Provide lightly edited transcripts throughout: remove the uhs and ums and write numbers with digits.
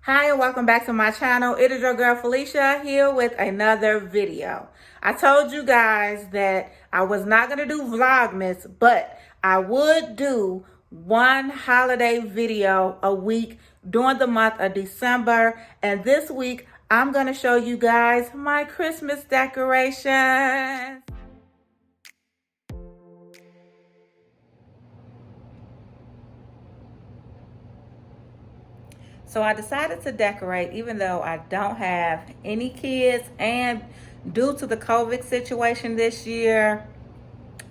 Hi and welcome back to my channel. It is your girl Felicia here with another video. I told you guys that I was not going to do Vlogmas, but I would do one holiday video a week during the month of December. And this week, I'm going to show you guys my Christmas decorations. So I decided to decorate even though I don't have any kids, and due to the COVID situation this year,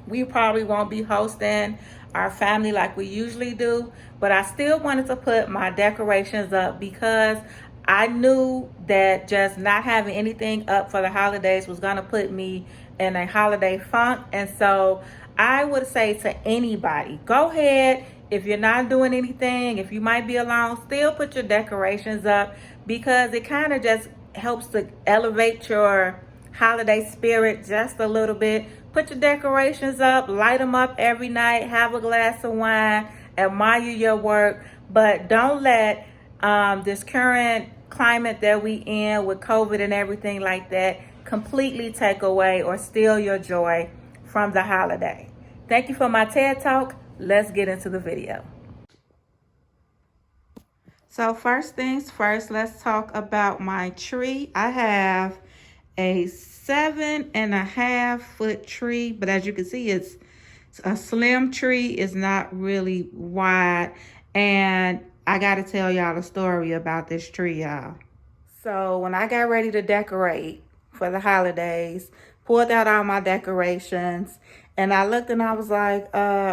we probably won't be hosting our family like we usually do, but I still wanted to put my decorations up because I knew that just not having anything up for the holidays was going to put me in a holiday funk. And so I would say to anybody, go ahead. If you're not doing anything, if you might be alone, still put your decorations up because it kind of just helps to elevate your holiday spirit just a little bit. Put your decorations up, light them up every night, have a glass of wine, admire your work, but don't let this current climate that we in with COVID and everything like that completely take away or steal your joy from the holiday. Thank you for my TED Talk. Let's get into the video. So first things first, let's talk about my tree. I have a 7.5 foot tree, but as you can see, it's a slim tree. It's not really wide. And I got to tell y'all a story about this tree, y'all. So when I got ready to decorate for the holidays, pulled out all my decorations, and I looked and I was like,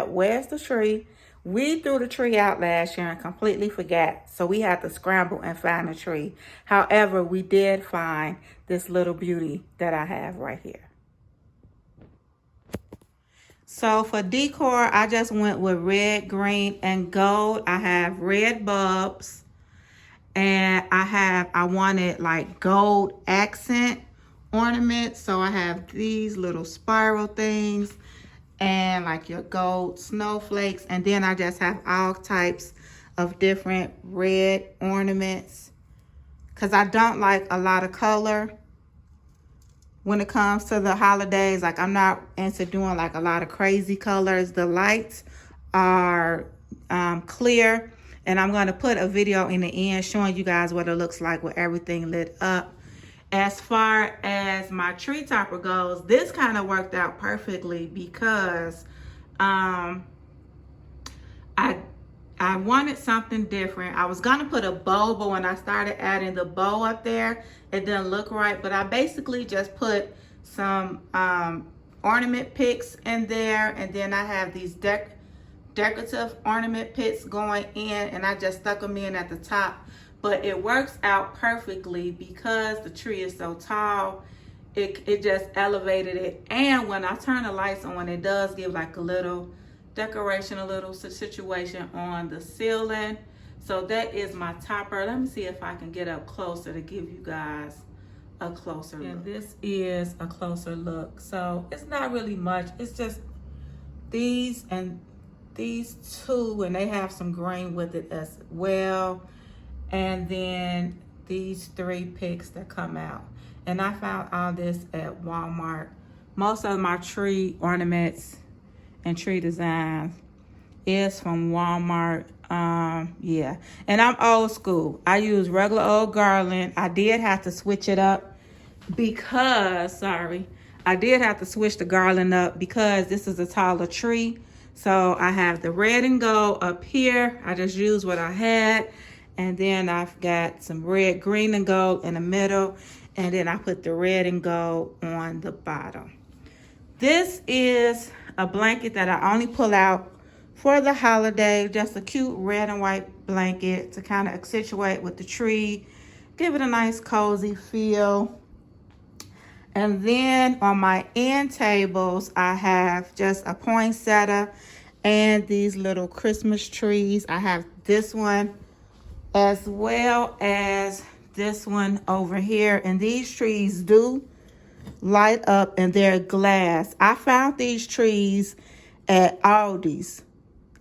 where's the tree? We threw the tree out last year and completely forgot. So we had to scramble and find a tree. However, we did find this little beauty that I have right here. So for decor, I just went with red, green, and gold. I have red bulbs. And I wanted like gold accent ornaments. So I have these little spiral things and like your gold snowflakes. And then I just have all types of different red ornaments because I don't like a lot of color when it comes to the holidays. Like I'm not into doing like a lot of crazy colors. The lights are clear, and I'm going to put a video in the end showing you guys what it looks like with everything lit up. As far as my tree topper goes, this kind of worked out perfectly because I wanted something different. I was gonna put a bow, but when I started adding the bow up there, it didn't look right. But I basically just put some ornament picks in there, and then I have these decorative ornament picks going in, and I just stuck them in at the top. But it works out perfectly because the tree is so tall. It just elevated it. And when I turn the lights on, it does give like a little decoration, a little situation on the ceiling. So that is my topper. Let me see if I can get up closer to give you guys a closer look. And this is a closer look. So it's not really much. It's just these and these two, and they have some green with it as well. And then these three picks that come out. And I found all this at Walmart. Most of my tree ornaments and tree designs is from Walmart. Yeah. And I'm old school. I use regular old garland. I did have to switch it up because, I did have to switch the garland up because this is a taller tree. So I have the red and gold up here. I just used what I had. And then I've got some red, green, and gold in the middle. And then I put the red and gold on the bottom. This is a blanket that I only pull out for the holiday. Just a cute red and white blanket to kind of accentuate with the tree. Give it a nice cozy feel. And then on my end tables, I have just a poinsettia and these little Christmas trees. I have this one as well as this one over here. And these trees do light up, and they're glass. I found these trees at Aldi's.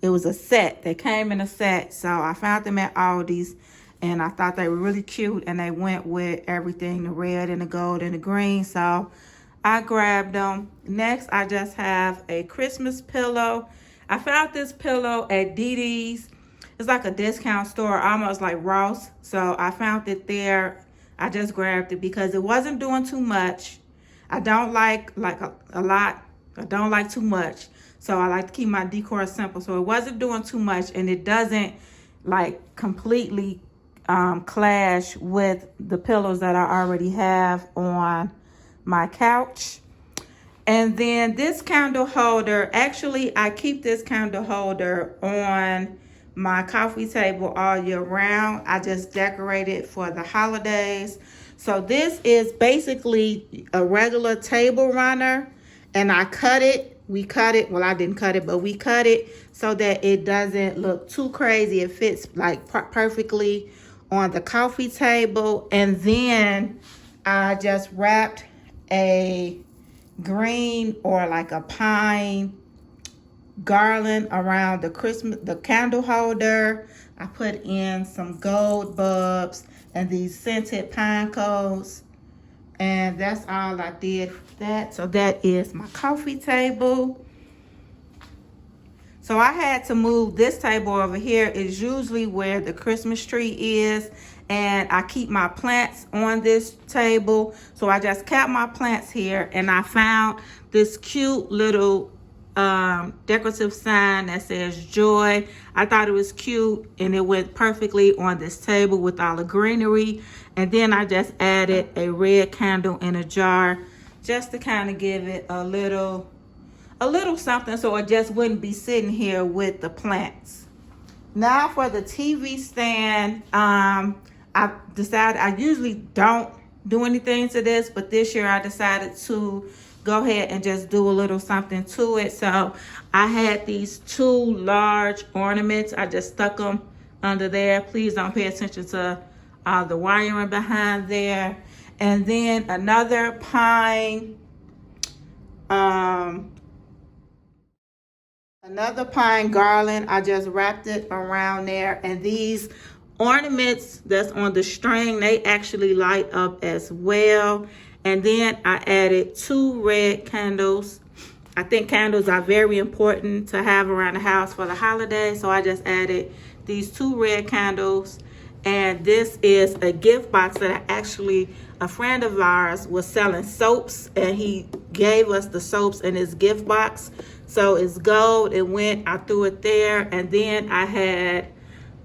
It was a set. They came in a set. So I found them at Aldi's. and I thought they were really cute, and they went with everything, the red and the gold and the green, so I grabbed them. Next, I just have a Christmas pillow. I found this pillow at DD's. It's like a discount store, almost like Ross. So I found it there. I just grabbed it because it wasn't doing too much. I don't like a lot. I don't like too much. So I like to keep my decor simple. So it wasn't doing too much, and it doesn't like completely clash with the pillows that I already have on my couch. And then this candle holder, actually I keep this candle holder on my coffee table all year round. I just decorate it for the holidays. So this is basically a regular table runner, and I cut it. We cut it. Well, I didn't cut it, but we cut it so that it doesn't look too crazy. It fits like perfectly on the coffee table. And then I just wrapped a green or like a pine garland around the candle holder. I put in some gold bulbs and these scented pine cones, and that's all I did for that. So that is my coffee table. So I had to move this table over here. Is usually where the Christmas tree is, and I keep my plants on this table. So I just kept my plants here, and I found this cute little decorative sign that says joy. I thought it was cute, and it went perfectly on this table with all the greenery. And then I just added a red candle in a jar just to kind of give it a little something, so it just wouldn't be sitting here with the plants. Now for the TV stand, I decided I usually don't do anything to this, but this year I decided to go ahead and just do a little something to it. So I had these two large ornaments. I just stuck them under there. Please don't pay attention to the wiring behind there. And then another pine, another pine garland. I just wrapped it around there. And these ornaments that's on the string, they actually light up as well. And then I added 2 red candles. I think candles are very important to have around the house for the holidays. So I just added these 2 red candles. And this is a gift box that a friend of ours was selling soaps, and he gave us the soaps in his gift box. So it's gold. I threw it there. And then I had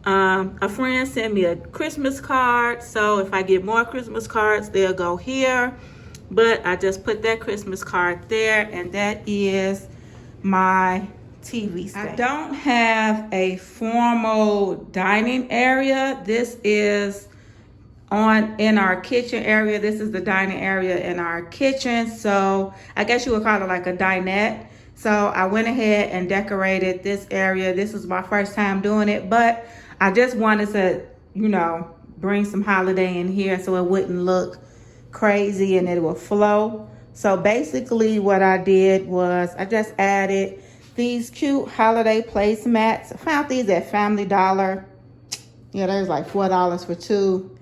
a friend sent me a Christmas card. So if I get more Christmas cards, they'll go here. But I just put that Christmas card there, and that is my TV stand. I don't have a formal dining area. This is in our kitchen area. This is the dining area in our kitchen. So I guess you would call it like a dinette. So I went ahead and decorated this area. This is my first time doing it, but I just wanted to, bring some holiday in here so it wouldn't look crazy and it would flow. So basically what I did was I just added these cute holiday placemats. I found these at Family Dollar. Yeah, there's like $4 for 2.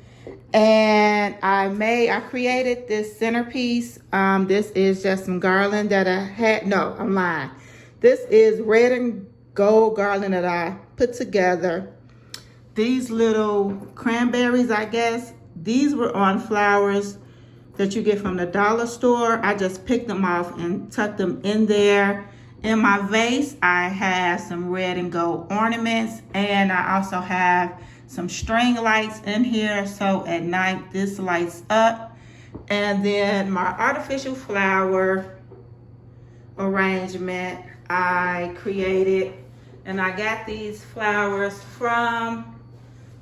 And I created this centerpiece. This is just some garland that I had. No, I'm lying. This is red and gold garland that I put together. These little cranberries, I guess, these were on flowers that you get from the dollar store. I just picked them off and tucked them in there. In my vase, I have some red and gold ornaments, and I also have some string lights in here, so at night this lights up. And then my artificial flower arrangement I created, and I got these flowers from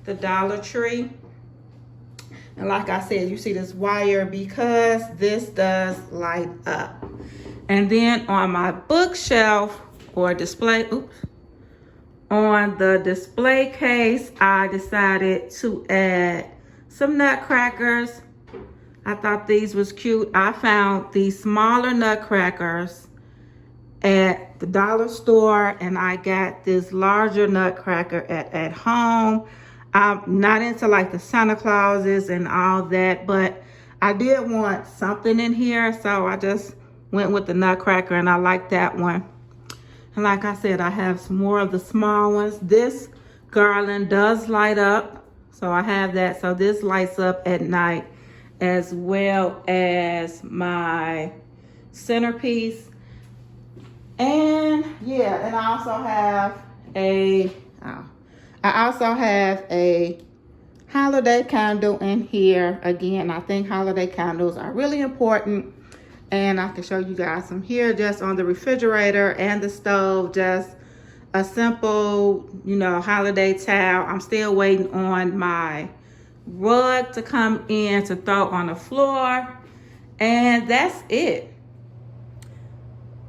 the Dollar Tree. And like I said, you see this wire because this does light up. And then on my bookshelf or display, on the display case, I decided to add some nutcrackers. I thought these was cute. I found these smaller nutcrackers at the dollar store, and I got this larger nutcracker at home. I'm not into like the Santa Clauses and all that, but I did want something in here, so I just went with the Nutcracker, and I like that one. And like I said, I have some more of the small ones. This garland does light up, so I have that. So this lights up at night, as well as my centerpiece. And yeah, and I also have a holiday candle in here. Again, I think holiday candles are really important, and I can show you guys some here just on the refrigerator and the stove. Just a simple, you know, holiday towel. I'm still waiting on my rug to come in to throw on the floor, and that's it.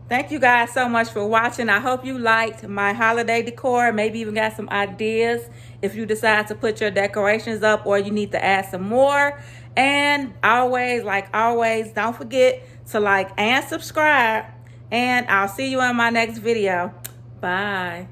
Thank you guys so much for watching. I hope you liked my holiday decor. Maybe even got some ideas if you decide to put your decorations up, or you need to add some more. And always, like always, don't forget to like and subscribe. And I'll see you in my next video. Bye.